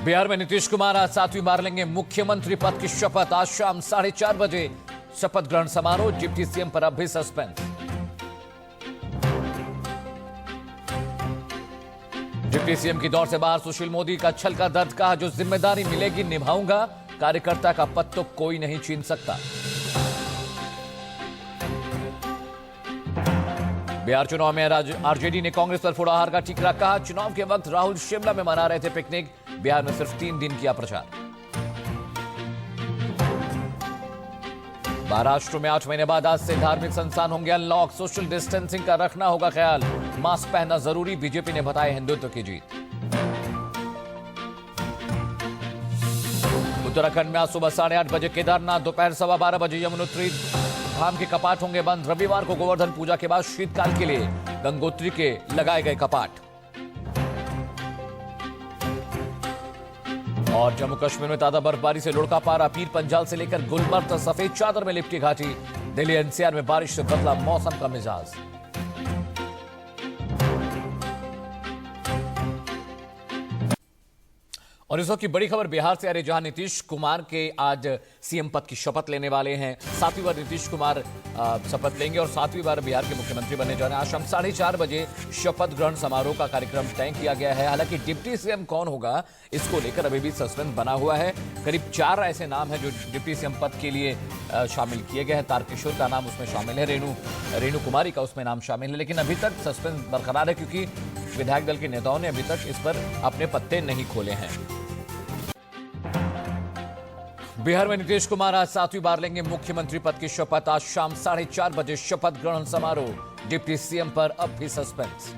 बिहार में नीतीश कुमार आज 7वीं बार लेंगे मुख्यमंत्री पद की शपथ। आज शाम 4:30 बजे शपथ ग्रहण समारोह। डिप्टी सीएम पर अब भी सस्पेंस। डिप्टी सीएम की दौड़ से बाहर सुशील मोदी का छल का दर्द। कहा, जो जिम्मेदारी मिलेगी निभाऊंगा, कार्यकर्ता का पद तो कोई नहीं छीन सकता। बिहार चुनाव में आरजेडी ने कांग्रेस पर फोड़ा हार का ठीकरा। कहा, चुनाव के वक्त राहुल शिमला में मना रहे थे पिकनिक। बिहार में सिर्फ 3 दिन किया प्रचार। महाराष्ट्र में 8 महीने बाद आज से धार्मिक संस्थान होंगे अनलॉक। सोशल डिस्टेंसिंग का रखना होगा ख्याल। मास्क पहनना जरूरी। बीजेपी ने बताया हिंदुत्व की जीत। उत्तराखंड में आज सुबह 8:30 बजे केदारनाथ, दोपहर 12:15 बजे यमुनोत्री धाम के कपाट होंगे बंद। रविवार को गोवर्धन पूजा के बाद शीतकाल के लिए गंगोत्री के लगाए गए कपाट। और जम्मू कश्मीर में ताजा बर्फबारी से लुढ़का पारा। पीर पंजाल से लेकर गुलमर्ग तक सफेद चादर में लिपटी घाटी। दिल्ली एनसीआर में बारिश से बदला मौसम का मिजाज। और इस वक्त की बड़ी खबर बिहार से आ रही, जहां नीतीश कुमार के आज सीएम पद की शपथ लेने वाले हैं। 7वीं बार नीतीश कुमार शपथ लेंगे और 7वीं बार बिहार के मुख्यमंत्री बनने जा रहे हैं। आज शाम 4:30 बजे शपथ ग्रहण समारोह का कार्यक्रम तय किया गया है। हालांकि डिप्टी सीएम कौन होगा, इसको लेकर अभी भी सस्पेंस बना हुआ है। करीब 4 ऐसे नाम हैं जो डिप्टी सीएम पद के लिए शामिल किए गए हैं। तारकिशोर का नाम उसमें शामिल है, रेणु कुमारी का उसमें नाम शामिल है। लेकिन अभी तक सस्पेंस बरकरार है, क्योंकि विधायक दल के नेताओं ने अभी तक इस पर अपने पत्ते नहीं खोले हैं। बिहार में नीतीश कुमार आज 7वीं बार लेंगे मुख्यमंत्री पद की शपथ। आज शाम 4:30 बजे शपथ ग्रहण समारोह। डिप्टी सीएम पर अब भी सस्पेंस।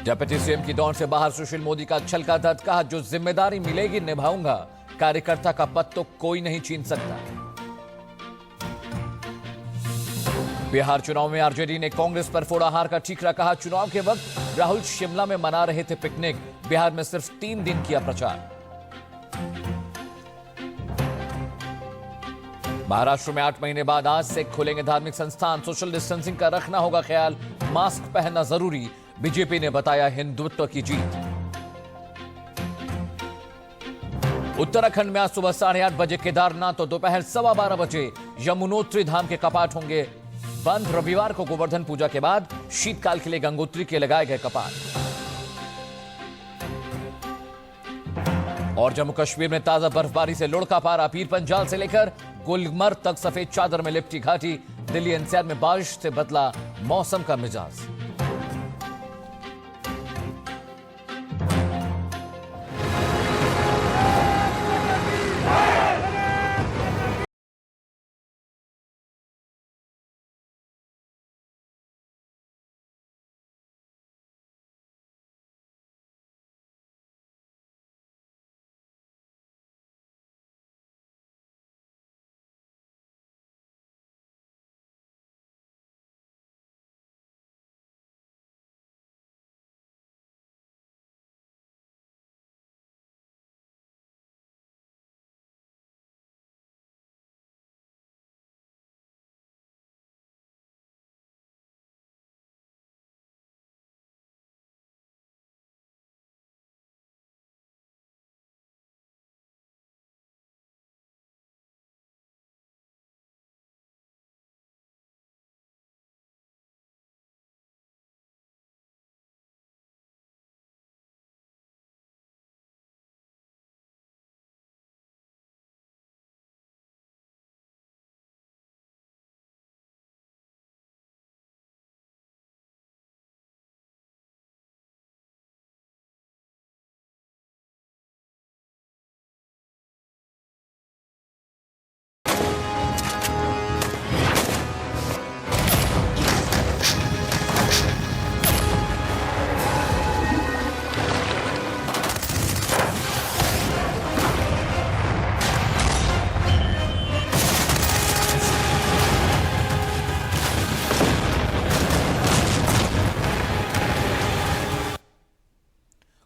डिप्टी सीएम की दौड़ से बाहर सुशील मोदी का छल का दर्द। कहा, जो जिम्मेदारी मिलेगी निभाऊंगा, कार्यकर्ता का पद तो कोई नहीं छीन सकता। बिहार चुनाव में आरजेडी ने कांग्रेस पर फोड़ा हार का ठीकरा। कहा, चुनाव के वक्त राहुल शिमला में मना रहे थे पिकनिक। बिहार में सिर्फ 3 दिन किया प्रचार। महाराष्ट्र में 8 महीने बाद आज से खुलेंगे धार्मिक संस्थान। सोशल डिस्टेंसिंग का रखना होगा ख्याल। मास्क पहनना जरूरी। बीजेपी ने बताया हिंदुत्व की जीत। उत्तराखंड में आज सुबह 8:30 बजे केदारनाथ, तो दोपहर 12:15 बजे यमुनोत्री धाम के कपाट होंगे बंद। रविवार को गोवर्धन पूजा के बाद शीतकाल के लिए गंगोत्री के लगाए गए कपाट। और जम्मू कश्मीर में ताजा बर्फबारी से लुढ़का पारा। पीर पंजाल से लेकर गुलमर्ग तक सफेद चादर में लिपटी घाटी। दिल्ली एनसीआर में बारिश से बदला मौसम का मिजाज।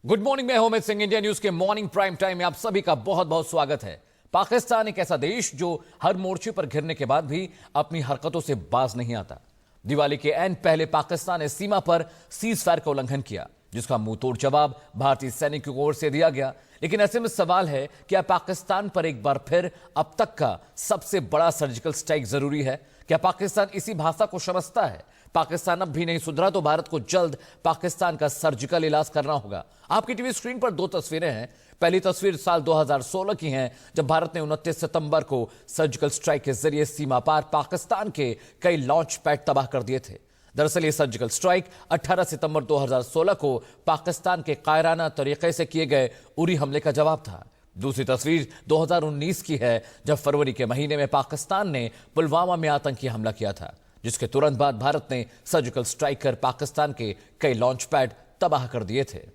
गुड मॉर्निंग, मैं अमित सिंह। इंडिया न्यूज के मॉर्निंग प्राइम टाइम में आप सभी का बहुत बहुत स्वागत है। पाकिस्तान एक ऐसा देश जो हर मोर्चे पर घिरने के बाद भी अपनी हरकतों से बाज नहीं आता। दिवाली के एंड पहले पाकिस्तान ने सीमा पर सीज फायर का उल्लंघन किया। जिसका मुंहतोड़ जवाब भारतीय सैनिकों की ओर से दिया गया। लेकिन ऐसे में सवाल है, क्या पाकिस्तान पर एक बार फिर अब तक का सबसे बड़ा सर्जिकल स्ट्राइक जरूरी है? क्या पाकिस्तान इसी भाषा को समझता है? पाकिस्तान अब भी नहीं सुधरा तो भारत को जल्द पाकिस्तान का सर्जिकल इलाज करना होगा। आपकी टीवी स्क्रीन पर दो तस्वीरें हैं। पहली तस्वीर साल 2016 की है, जब भारत ने 29 सितंबर को सर्जिकल स्ट्राइक के जरिए सीमा पार पाकिस्तान के कई लॉन्च पैड तबाह कर दिए थे। दरअसल ये सर्जिकल स्ट्राइक 18 सितंबर 2016 को पाकिस्तान के कायराना तरीके से किए गए उरी हमले का जवाब था। दूसरी तस्वीर 2019 की है, जब फरवरी के महीने में पाकिस्तान ने पुलवामा में आतंकी हमला किया था, जिसके तुरंत बाद भारत ने सर्जिकल स्ट्राइक कर पाकिस्तान के कई लॉन्च पैड तबाह कर दिए थे।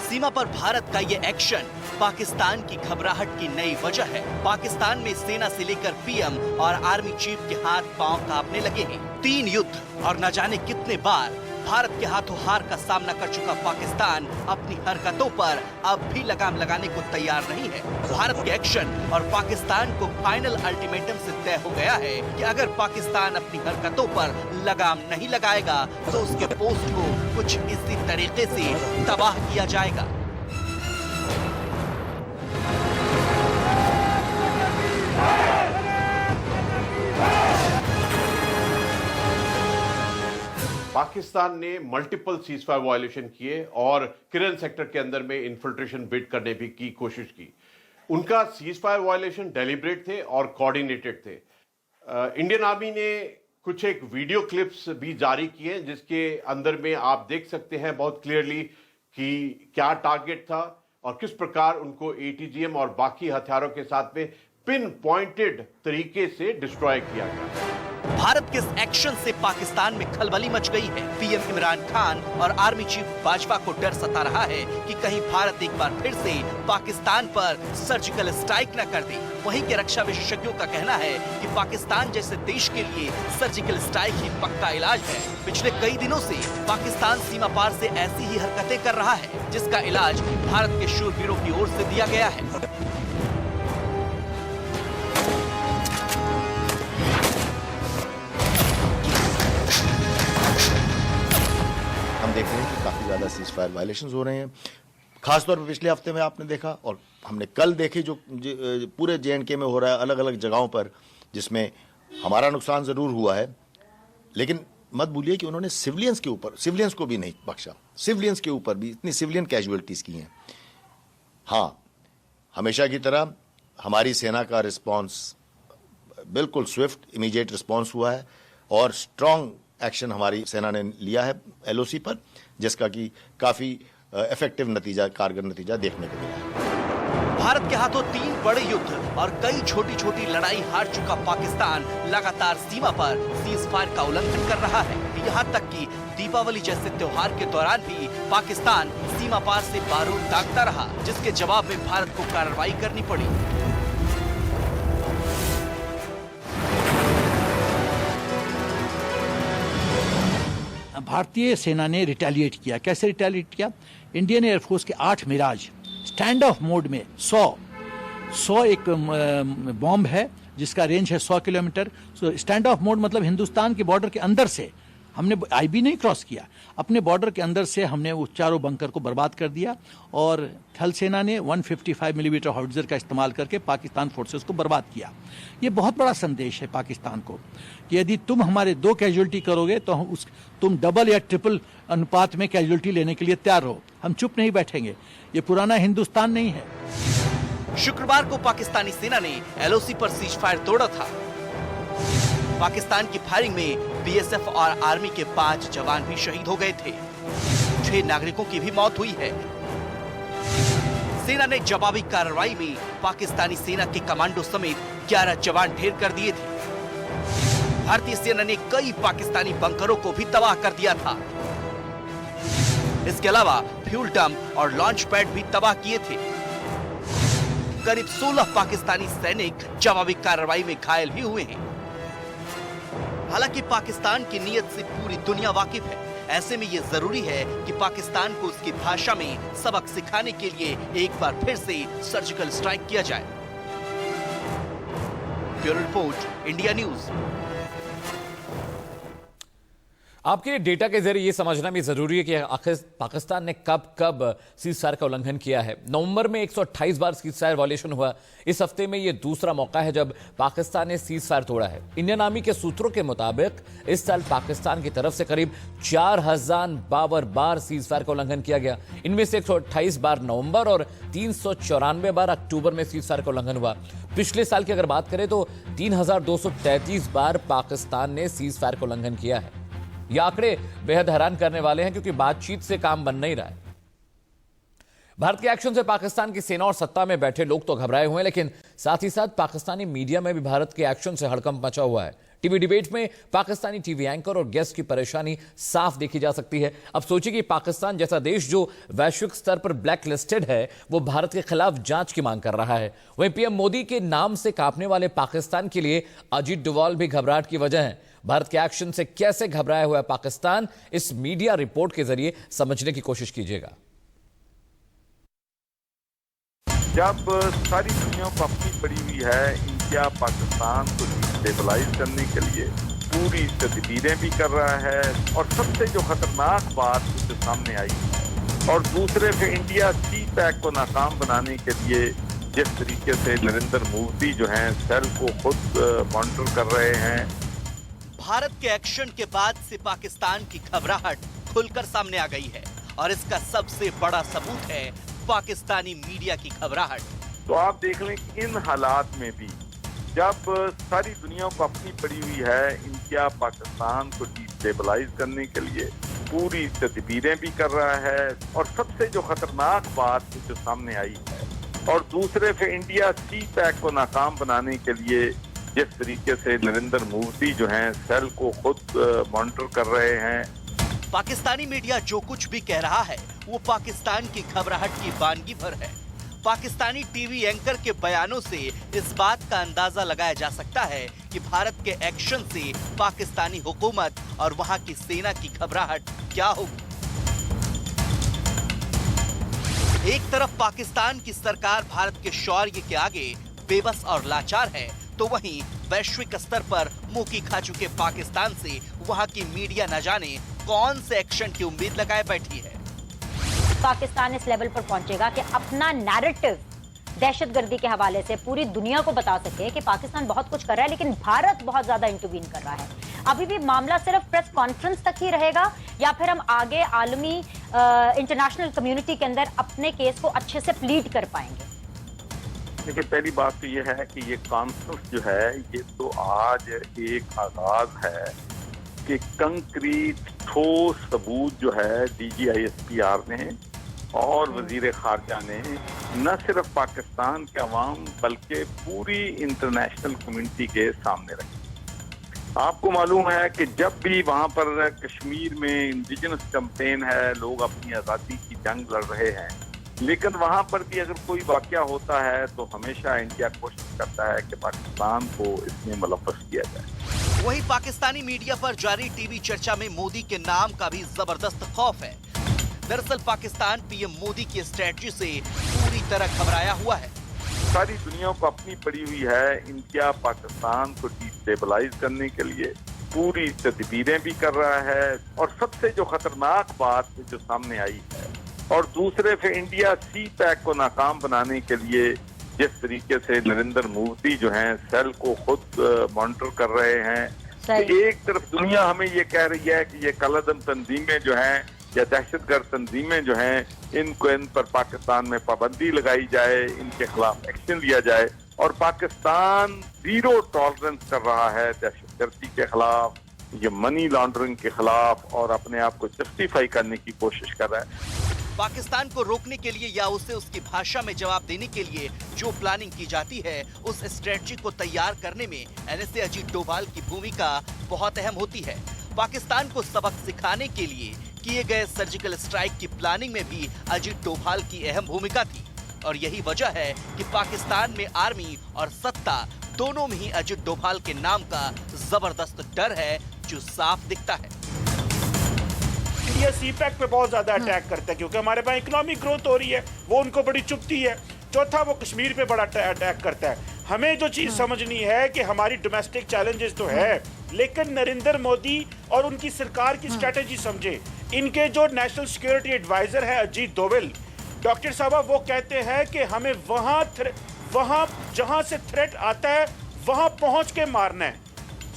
सीमा पर भारत का ये एक्शन पाकिस्तान की घबराहट की नई वजह है। पाकिस्तान में सेना से लेकर पीएम और आर्मी चीफ के हाथ पांव कांपने लगे हैं। 3 युद्ध और न जाने कितने बार भारत के हाथों हार का सामना कर चुका पाकिस्तान अपनी हरकतों पर अब भी लगाम लगाने को तैयार नहीं है। भारत के एक्शन और पाकिस्तान को फाइनल अल्टीमेटम से तय हो गया है कि अगर पाकिस्तान अपनी हरकतों पर लगाम नहीं लगाएगा तो उसके पोस्ट को कुछ इसी तरीके से तबाह किया जाएगा। पाकिस्तान ने मल्टीपल सीजफायर वायलेशन किए और किरण सेक्टर के अंदर में इन्फिल्ट्रेशन बिड करने भी की कोशिश की। उनका सीजफायर वायलेशन डेलिब्रेट थे और कोऑर्डिनेटेड थे। इंडियन आर्मी ने कुछ एक वीडियो क्लिप्स भी जारी किए, जिसके अंदर में आप देख सकते हैं बहुत क्लियरली कि क्या टारगेट था और किस प्रकार उनको एटीजीएम और बाकी हथियारों के साथ में पिन पॉइंटेड तरीके से डिस्ट्रॉय किया गया। भारत के इस एक्शन से पाकिस्तान में खलबली मच गई है। पीएम इमरान खान और आर्मी चीफ बाजवा को डर सता रहा है कि कहीं भारत एक बार फिर से पाकिस्तान पर सर्जिकल स्ट्राइक न कर दे। वहीं के रक्षा विशेषज्ञों का कहना है कि पाकिस्तान जैसे देश के लिए सर्जिकल स्ट्राइक ही पक्का इलाज है। पिछले कई दिनों से पाकिस्तान सीमा पार से ऐसी ही हरकतें कर रहा है, जिसका इलाज भारत के शूरवीरों की ओर से दिया गया है। देख रहे हैं कि काफ़ी ज़्यादा सीजफायर वायलेशंस हो रहे हैं। खासतौर पर पिछले हफ्ते में आपने देखा और हमने कल देखे जो पूरे JNK में हो रहा है अलग अलग जगहों पर, जिसमें हमारा नुकसान ज़रूर हुआ है, लेकिन मत भूलिए कि उन्होंने सिविलियंस के ऊपर, सिविलियंस को भी नहीं बख्शा, सिविलियंस के ऊपर भी इतनी सिविलियन कैजुअलिटीज़ की हैं। हाँ, हमेशा की तरह हमारी सेना का रिस्पॉन्स बिल्कुल स्विफ्ट इमीडिएट रिस्पॉन्स हुआ है और स्ट्रॉन्ग एक्शन हमारी सेना ने लिया है LOC पर, जिसका कि काफी इफेक्टिव नतीजा, कारगर नतीजा देखने को मिला है। भारत के हाथों 3 बड़े युद्ध और कई छोटी छोटी लड़ाई हार चुका पाकिस्तान लगातार सीमा पर सीजफायर का उल्लंघन कर रहा है। यहाँ तक कि दीपावली जैसे त्योहार के दौरान भी पाकिस्तान सीमा पार से बारूद दागता रहा, जिसके जवाब में भारत को कार्रवाई करनी पड़ी। भारतीय सेना ने रिटेलिएट किया। कैसे रिटेलिएट किया? इंडियन एयरफोर्स के 8 मिराज स्टैंड ऑफ मोड में 100 एक बॉम्ब है जिसका रेंज है 100 kilometre. So stand of mode मतलब हिंदुस्तान के बॉर्डर के अंदर से हमने IB नहीं क्रॉस किया, अपने बॉर्डर के अंदर से हमने वो चारों बंकर को बर्बाद कर दिया और थल सेना ने 155 मिलीमीटर हाउट्जर का इस्तेमाल करके पाकिस्तान फोर्सेस को बर्बाद किया। ये बहुत बड़ा संदेश है पाकिस्तान को कि यदि तुम हमारे 2 कैजुअलिटी करोगे तो तुम डबल या ट्रिपल अनुपात में कैजुअलिटी लेने के लिए तैयार हो। हम चुप नहीं बैठेंगे, ये पुराना हिंदुस्तान नहीं है। शुक्रवार को पाकिस्तानी सेना ने LOC पर सीजफायर तोड़ा था। पाकिस्तान की फायरिंग में BSF और आर्मी के 5 जवान भी शहीद हो गए थे। 6 नागरिकों की भी मौत हुई है। सेना ने जवाबी कार्रवाई में पाकिस्तानी सेना के कमांडो समेत 11 जवान ढेर कर दिए थे। भारतीय सेना ने कई पाकिस्तानी बंकरों को भी तबाह कर दिया था। इसके अलावा फ्यूल डंप और लॉन्च पैड भी तबाह किए थे। करीब 16 पाकिस्तानी सैनिक जवाबी कार्रवाई में घायल भी हुए हैं। हालांकि पाकिस्तान की नीयत से पूरी दुनिया वाकिफ है। ऐसे में ये जरूरी है कि पाकिस्तान को उसकी भाषा में सबक सिखाने के लिए एक बार फिर से सर्जिकल स्ट्राइक किया जाए। Bureau report, India news. आपके लिए डेटा के जरिए ये समझना भी जरूरी है कि आखिर पाकिस्तान ने कब सीज़फायर का उल्लंघन किया है। नवंबर में 128 बार सीज़फायर वायलेशन हुआ। इस हफ्ते में ये दूसरा मौका है जब पाकिस्तान ने सीज़फायर तोड़ा है। इंडियन आर्मी के सूत्रों के मुताबिक इस साल पाकिस्तान की तरफ से करीब 4052 बार सीज़फायर का उल्लंघन किया गया। इनमें से 128 बार नवंबर और 394 बार अक्टूबर में सीज़फायर का उल्लंघन हुआ। पिछले साल की अगर बात करें तो 3233 बार पाकिस्तान ने सीज़फायर का उल्लंघन किया है। ये आंकड़े बेहद हैरान करने वाले हैं क्योंकि बातचीत से काम बन नहीं रहा है। भारत के एक्शन से पाकिस्तान की सेना और सत्ता में बैठे लोग तो घबराए हुए हैं, लेकिन साथ ही साथ पाकिस्तानी मीडिया में भी भारत के एक्शन से हड़कंप मचा हुआ है। टीवी डिबेट में पाकिस्तानी टीवी एंकर और गेस्ट की परेशानी साफ देखी जा सकती है। अब सोचिए कि पाकिस्तान जैसा देश जो वैश्विक स्तर पर ब्लैक लिस्टेड है, वो भारत के खिलाफ जांच की मांग कर रहा है। वहीं पीएम मोदी के नाम से कांपने वाले पाकिस्तान के लिए अजीत डोवाल भी घबराहट की वजह है। भारत के एक्शन से कैसे घबराया हुआ है पाकिस्तान, इस मीडिया रिपोर्ट के जरिए समझने की कोशिश कीजिएगा। जब सारी दुनिया को अपनी पड़ी हुई है इंडिया पाकिस्तान को डिस्टेबलाइज करने के लिए पूरी तदबीरें भी कर रहा है, और सबसे जो खतरनाक बात जो सामने आई और दूसरे पे इंडिया सी पैक को नाकाम बनाने के लिए जिस तरीके से नरेंद्र मोदी जो हैं सेल को खुद मॉनिटर कर रहे हैं। भारत के एक्शन के बाद से पाकिस्तान की घबराहट खुलकर सामने आ गई है और इसका सबसे बड़ा सबूत है पाकिस्तानी मीडिया की घबराहट। तो आप देख लें कि इन हालात में भी जब सारी दुनिया को अपनी पड़ी हुई है इंडिया पाकिस्तान को डिस्टेबलाइज करने के लिए पूरी तदबीरें भी कर रहा है, और सबसे जो खतरनाक बात जो सामने आई है और दूसरे पे इंडिया सी पैक को नाकाम बनाने के लिए जिस तरीके से नरेंद्र मोदी जो हैं सेल को खुद मॉनिटर कर रहे हैं। पाकिस्तानी मीडिया जो कुछ भी कह रहा है वो पाकिस्तान की घबराहट की वानगी भर है। पाकिस्तानी टीवी एंकर के बयानों से इस बात का अंदाजा लगाया जा सकता है कि भारत के एक्शन से पाकिस्तानी हुकूमत और वहां की सेना की घबराहट क्या होगी। एक तरफ पाकिस्तान की सरकार भारत के शौर्य के आगे बेबस और लाचार है, तो वहीं वैश्विक स्तर पर मुंह की खा चुके पाकिस्तान से वहां की मीडिया न जाने कौन से एक्शन की उम्मीद लगाए बैठी है। पाकिस्तान इस लेवल पर पहुंचेगा कि अपना नैरेटिव दहशतगर्दी के हवाले से पूरी दुनिया को बता सके कि पाकिस्तान बहुत कुछ कर रहा है, लेकिन भारत बहुत ज्यादा इंटरवीन कर रहा है। अभी भी मामला सिर्फ प्रेस कॉन्फ्रेंस तक ही रहेगा या फिर हम आगे आलमी इंटरनेशनल कम्युनिटी के अंदर अपने केस को अच्छे से प्लीड कर पाएंगे? देखिए, पहली बात तो ये है कि ये कॉन्फ्रेंस जो है ये तो आज एक आगाज है कि कंक्रीट ठोस सबूत जो है DGISPR ने और वजीर खारजा ने न सिर्फ पाकिस्तान के अवाम बल्कि पूरी इंटरनेशनल कम्युनिटी के सामने रखी। आपको मालूम है कि जब भी वहां पर कश्मीर में इंडिजिनस कैंपेन है, लोग अपनी आज़ादी की जंग लड़ रहे हैं, लेकिन वहां पर भी अगर कोई वाकया होता है तो हमेशा इंडिया कोशिश करता है कि पाकिस्तान को इसमें मुलव्वस किया जाए। वहीं पाकिस्तानी मीडिया पर जारी टीवी चर्चा में मोदी के नाम का भी जबरदस्त खौफ है। दरअसल पाकिस्तान पीएम मोदी की स्ट्रेटजी से पूरी तरह घबराया हुआ है। सारी दुनिया को अपनी पड़ी हुई है इंडिया पाकिस्तान को डिस्टेबलाइज करने के लिए पूरी तदबीरें भी कर रहा है, और सबसे जो खतरनाक बात जो सामने आई है और दूसरे पे इंडिया सी पैक को नाकाम बनाने के लिए जिस तरीके से नरेंद्र मोदी जो हैं सेल को खुद मॉनिटर कर रहे हैं। तो एक तरफ दुनिया हमें ये कह रही है कि ये कालाधन तंजीमें जो हैं या दहशतगर्द तंजीमें जो हैं इन पर पाकिस्तान में पाबंदी लगाई जाए, इनके खिलाफ एक्शन लिया जाए, और पाकिस्तान जीरो टॉलरेंस कर रहा है दहशतगर्दी के खिलाफ, ये मनी लॉन्ड्रिंग के खिलाफ, और अपने आप को जस्टिफाई करने की कोशिश कर रहा है। पाकिस्तान को रोकने के लिए या उसे उसकी भाषा में जवाब देने के लिए जो प्लानिंग की जाती है, उस स्ट्रेटजी को तैयार करने में NSA अजीत डोभाल की भूमिका बहुत अहम होती है। पाकिस्तान को सबक सिखाने के लिए किए गए सर्जिकल स्ट्राइक की प्लानिंग में भी अजीत डोभाल की अहम भूमिका थी, और यही वजह है कि पाकिस्तान में आर्मी और सत्ता दोनों में ही अजित डोभाल के नाम का जबरदस्त डर है जो साफ दिखता है। इंडिया सीपैक पे बहुत ज्यादा अटैक करता है क्योंकि हमारे पास इकोनॉमिक ग्रोथ हो रही है, वो उनको बड़ी चुभती है। चौथा, वो कश्मीर पे बड़ा अटैक करता है। हमें जो चीज समझनी है कि हमारी डोमेस्टिक चैलेंजेस तो है, लेकिन नरेंद्र मोदी और उनकी सरकार की स्ट्रेटेजी समझे। इनके जो नेशनल सिक्योरिटी एडवाइजर है अजीत डोभाल, डॉक्टर साहब, वो कहते हैं कि हमें वहां जहां से थ्रेट आता है वहां पहुंच के मारना है।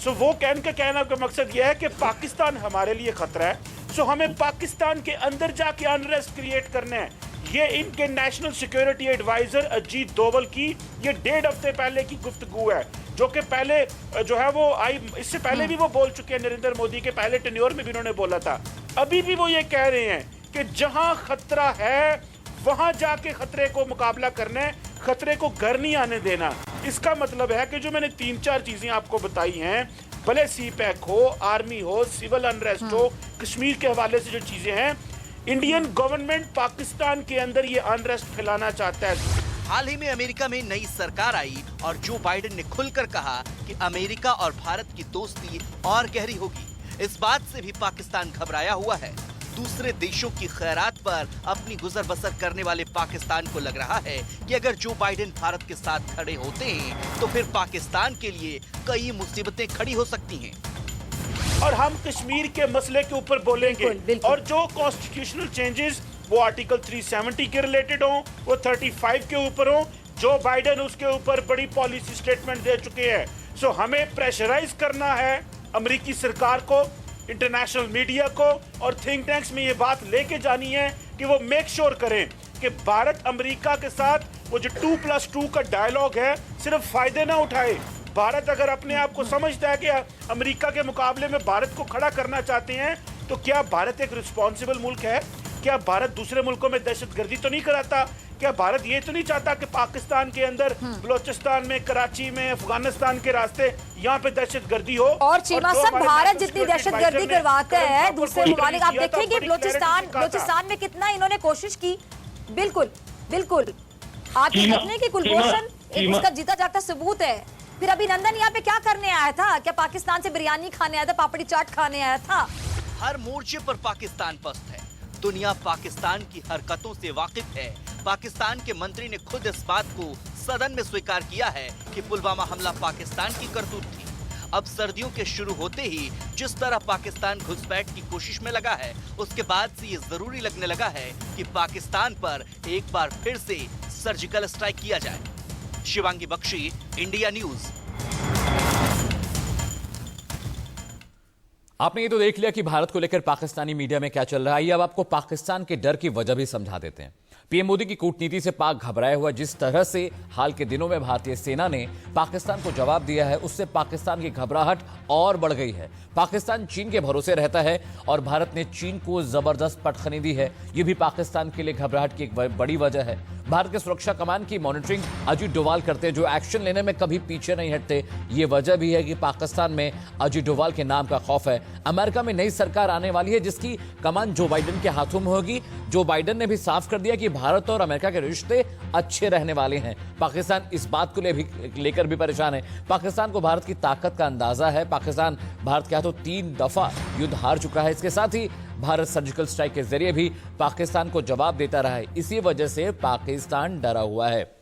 सो वो कहना का मकसद यह है कि पाकिस्तान हमारे लिए खतरा है, सो हमें पाकिस्तान के अंदर जाके अनरेस्ट क्रिएट करना है। ये इनके national security adviser Ajit Doval की ये 1.5 हफ्ते पहले की गुफ्तगू है, जो कि पहले जो है वो इससे पहले भी वो बोल चुके हैं। नरेंद्र मोदी के पहले टेन्योर में भी उन्होंने बोला था। अभी भी वो ये कह रहे हैं कि जहां खतरा है वहां जाके खतरे को मुकाबला करना है, खतरे को घर नहीं आने देना। इसका मतलब है कि जो मैंने 3-4 चीजें आपको बताई हैं, भले सीपैक हो, आर्मी हो, सिविल अनरेस्ट हो, कश्मीर के हवाले से जो चीजें हैं, इंडियन गवर्नमेंट पाकिस्तान के अंदर ये अनरेस्ट फैलाना चाहता है। हाल ही में अमेरिका में नई सरकार आई और जो बाइडेन ने खुलकर कहा कि अमेरिका और भारत की दोस्ती और गहरी होगी। इस बात से भी पाकिस्तान घबराया हुआ है। दूसरे देशों की खैरात पर अपनी गुजर बसर करने वाले पाकिस्तान को लग रहा है कि अगर जो बाइडेन भारत के साथ खड़े होते हैं तो फिर पाकिस्तान के लिए कई मुसीबतें खड़ी हो सकती हैं। और हम कश्मीर के मसले के ऊपर बोलेंगे, बिल्कुल। और जो कॉन्स्टिट्यूशनल चेंजेस वो आर्टिकल 370 के रिलेटेड हो, वो 35 के ऊपर हो, जो बाइडेन उसके ऊपर बड़ी पॉलिसी स्टेटमेंट दे चुके हैं। सो हमें प्रेशराइज करना है अमेरिकी सरकार को, इंटरनेशनल मीडिया को, और थिंक टैंक्स में ये बात लेके जानी है कि वो मेक श्योर करें कि भारत अमेरिका के साथ वो जो 2+2 का डायलॉग है सिर्फ फायदे ना उठाए। भारत अगर अपने आप को समझता है कि अमेरिका के मुकाबले में भारत को खड़ा करना चाहते हैं, तो क्या भारत एक रिस्पॉन्सिबल मुल्क है? क्या भारत दूसरे मुल्कों में दहशतगर्दी तो नहीं कराता? क्या भारत ये तो नहीं चाहता कि पाकिस्तान के अंदर, बलोचिस्तान में, कराची में, अफगानिस्तान के रास्ते यहाँ पे दहशतगर्दी हो? और चीमा साहब, भारत जितनी दहशतगर्दी करवाता है दूसरे ममालिक, आप देखें कि बलोचिस्तान में कितना इन्होंने कोशिश की। बिल्कुल बिल्कुल, आप ये कहते हैं कि कुलभूषण एक उसका जीता जागता सबूत है। फिर अभिनंदन यहाँ पे क्या करने आया था? क्या पाकिस्तान से बिरयानी खाने आया था, पापड़ी चाट खाने आया था? हर मोर्चे पर पाकिस्तान पस्त है। दुनिया पाकिस्तान की हरकतों से वाकिफ है। पाकिस्तान के मंत्री ने खुद इस बात को सदन में स्वीकार किया है कि पुलवामा हमला पाकिस्तान की करतूत थी। अब सर्दियों के शुरू होते ही जिस तरह पाकिस्तान घुसपैठ की कोशिश में लगा है, उसके बाद से ये जरूरी लगने लगा है कि पाकिस्तान पर एक बार फिर से सर्जिकल स्ट्राइक किया जाए। Shivangi Bakshi, India news. आपने ये तो देख लिया कि भारत को लेकर पाकिस्तानी मीडिया में क्या चल रहा है। आइए अब आपको पाकिस्तान के डर की वजह भी समझा देते हैं। पीएम मोदी की कूटनीति से पाक घबराया हुआ, जिस तरह से हाल के दिनों में भारतीय सेना ने पाकिस्तान को जवाब दिया है, उससे पाकिस्तान की घबराहट और बढ़ गई है। पाकिस्तान चीन के भरोसे रहता है और भारत ने चीन को जबरदस्त पटखनी दी है। ये भी पाकिस्तान के लिए घबराहट की एक बड़ी वजह है। भारत के सुरक्षा कमान की मॉनिटरिंग अजीत डोभाल करते हैं, जो एक्शन लेने में कभी पीछे नहीं हटते। ये वजह भी है कि पाकिस्तान में अजीत डोभाल के नाम का खौफ है। अमेरिका में नई सरकार आने वाली है जिसकी कमान जो बाइडेन के हाथों में होगी। जो बाइडेन ने भी साफ कर दिया कि भारत और अमेरिका के रिश्ते अच्छे रहने वाले हैं। पाकिस्तान इस बात को लेकर भी परेशान है। पाकिस्तान को भारत की ताकत का अंदाजा है। पाकिस्तान भारत के हाथों 3 दफा युद्ध हार चुका है। इसके साथ ही भारत सर्जिकल स्ट्राइक के जरिए भी पाकिस्तान को जवाब देता रहा है। इसी वजह से पाकिस्तान डरा हुआ है।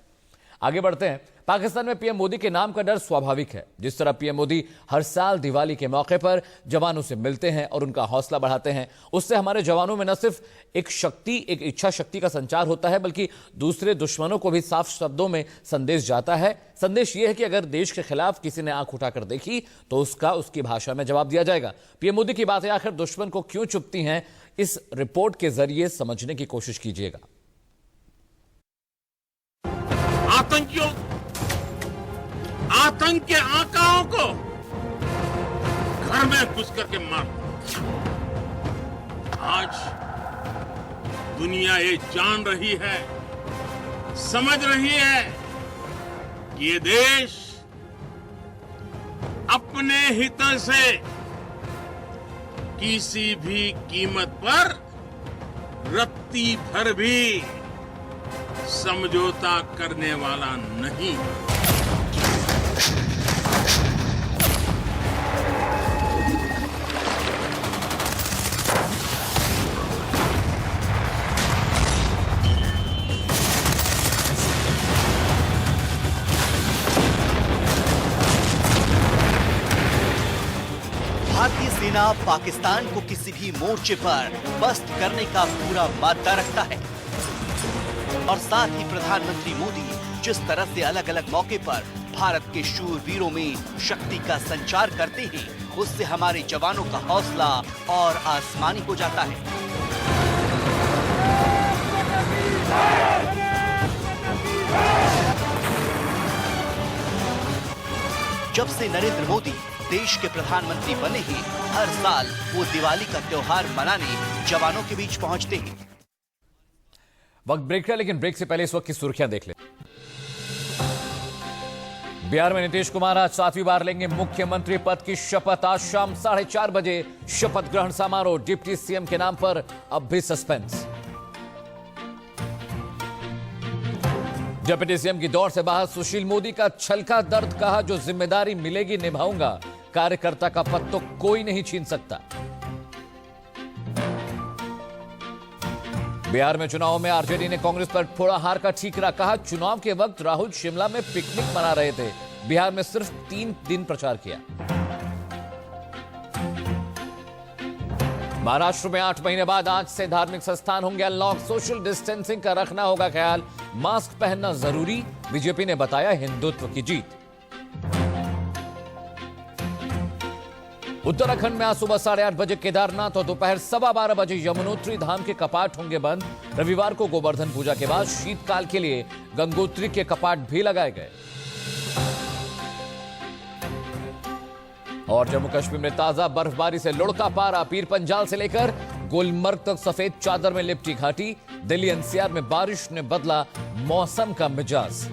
आगे बढ़ते हैं। पाकिस्तान में पीएम मोदी के नाम का डर स्वाभाविक है। जिस तरह पीएम मोदी हर साल दिवाली के मौके पर जवानों से मिलते हैं और उनका हौसला बढ़ाते हैं, उससे हमारे जवानों में न सिर्फ एक इच्छा शक्ति का संचार होता है, बल्कि दूसरे दुश्मनों को भी साफ शब्दों में संदेश जाता है। संदेश यह है कि अगर देश के खिलाफ किसी ने आंख उठाकर देखी तो उसकी भाषा में जवाब दिया जाएगा। पीएम मोदी की बातें आखिर दुश्मन को क्यों चुभती हैं, इस रिपोर्ट के जरिए समझने की कोशिश कीजिएगा। आतंक के आकाओं को घर में घुस करके मार। आज दुनिया ये जान रही है, समझ रही है कि ये देश अपने हितों से किसी भी कीमत पर रत्ती भर भी समझौता करने वाला नहीं। सेना पाकिस्तान को किसी भी मोर्चे पर पस्त करने का पूरा मादा रखता है और साथ ही प्रधानमंत्री मोदी जिस तरह से अलग अलग मौके पर भारत के शूरवीरों में शक्ति का संचार करते हैं, उससे हमारे जवानों का हौसला और आसमानी हो जाता है। जब से नरेंद्र मोदी देश के प्रधानमंत्री बने हैं, हर साल वो दिवाली का त्योहार मनाने जवानों के बीच पहुंचते हैं। वक्त ब्रेक है, लेकिन ब्रेक से पहले इस वक्त की सुर्खियां देख ले। बिहार में नीतीश कुमार आज 7वीं बार लेंगे मुख्यमंत्री पद की शपथ। आज शाम 4:30 बजे शपथ ग्रहण समारोह। डिप्टी सीएम के नाम पर अब भी सस्पेंस। डिप्टी सीएम की दौड़ से बाहर सुशील मोदी का छलका दर्द, कहा जो जिम्मेदारी मिलेगी निभाऊंगा, कार्यकर्ता का पद तो कोई नहीं छीन सकता। बिहार में चुनाव में आरजेडी ने कांग्रेस पर फोड़ा हार का ठीकरा, कहा चुनाव के वक्त राहुल शिमला में पिकनिक मना रहे थे, बिहार में सिर्फ 3 दिन प्रचार किया। महाराष्ट्र में 8 महीने बाद आज से धार्मिक संस्थान होंगे अनलॉक। सोशल डिस्टेंसिंग का रखना होगा ख्याल, मास्क पहनना जरूरी, बीजेपी ने बताया हिंदुत्व की जीत। उत्तराखंड में आज सुबह 8:30 बजे केदारनाथ और दोपहर 12:15 बजे यमुनोत्री धाम के कपाट होंगे बंद। रविवार को गोवर्धन पूजा के बाद शीतकाल के लिए गंगोत्री के कपाट भी लगाए गए। और जम्मू कश्मीर में ताजा बर्फबारी से लुढ़का पारा, पीर पंजाल से लेकर गुलमर्ग तक सफेद चादर में लिपटी घाटी। दिल्ली एनसीआर में बारिश ने बदला मौसम का मिजाज।